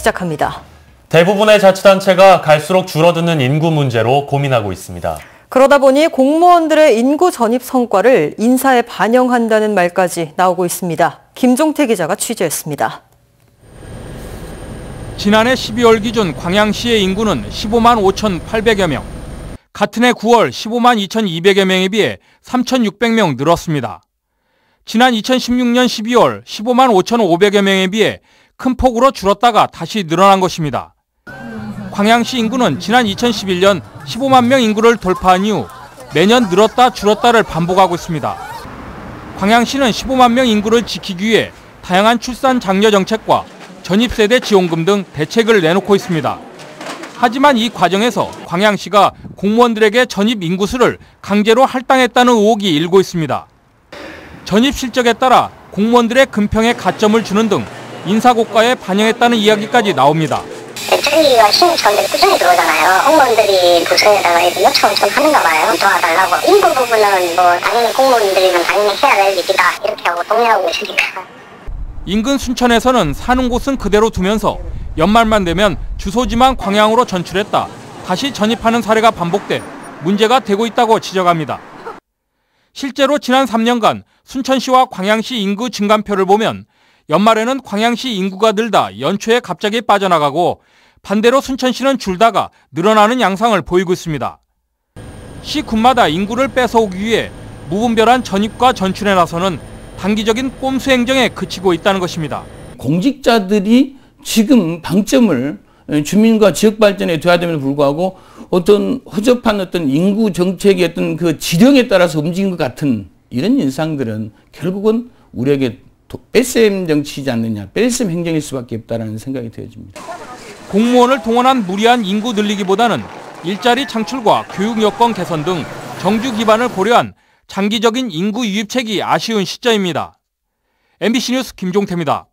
시작합니다. 대부분의 자치단체가 갈수록 줄어드는 인구 문제로 고민하고 있습니다. 그러다 보니 공무원들의 인구 전입 성과를 인사에 반영한다는 말까지 나오고 있습니다. 김종태 기자가 취재했습니다. 지난해 12월 기준 광양시의 인구는 15만 5,800여 명, 같은 해 9월 15만 2,200여 명에 비해 3,600명 늘었습니다. 지난 2016년 12월 15만 5,500여 명에 비해 큰 폭으로 줄었다가 다시 늘어난 것입니다. 광양시 인구는 지난 2011년 15만 명 인구를 돌파한 이후 매년 늘었다 줄었다를 반복하고 있습니다. 광양시는 15만 명 인구를 지키기 위해 다양한 출산 장려 정책과 전입세대 지원금 등 대책을 내놓고 있습니다. 하지만 이 과정에서 광양시가 공무원들에게 전입 인구수를 강제로 할당했다는 의혹이 일고 있습니다. 전입 실적에 따라 공무원들의 금평에 가점을 주는 등 인사고과에 반영했다는 이야기까지 나옵니다. 대책위와 신입사원들이 꾸준히 들어오잖아요. 공무원들이 부서에다가 요청을 좀 하는가 봐요. 도와달라고. 인구 부분은 당연히 공무원들이면 당연히 해야 될 일이다. 이렇게 하고 동의하고 있으니까. 인근 순천에서는 사는 곳은 그대로 두면서 연말만 되면 주소지만 광양으로 전출했다 다시 전입하는 사례가 반복돼 문제가 되고 있다고 지적합니다. 실제로 지난 3년간 순천시와 광양시 인구 증감표를 보면 연말에는 광양시 인구가 늘다 연초에 갑자기 빠져나가고 반대로 순천시는 줄다가 늘어나는 양상을 보이고 있습니다. 시 군마다 인구를 뺏어오기 위해 무분별한 전입과 전출에 나서는 단기적인 꼼수 행정에 그치고 있다는 것입니다. 공직자들이 지금 방점을 주민과 지역 발전에 둬야 됨에도 불구하고 어떤 허접한 어떤 인구 정책의 어떤 그 지령에 따라서 움직인 것 같은 이런 인상들은 결국은 우리에게 뺄셈 정치이지 않느냐, 뺄셈 행정일 수밖에 없다는 생각이 되어집니다. 공무원을 동원한 무리한 인구 늘리기보다는 일자리 창출과 교육 여건 개선 등 정주 기반을 고려한 장기적인 인구 유입책이 아쉬운 시점입니다. MBC 뉴스 김종태입니다.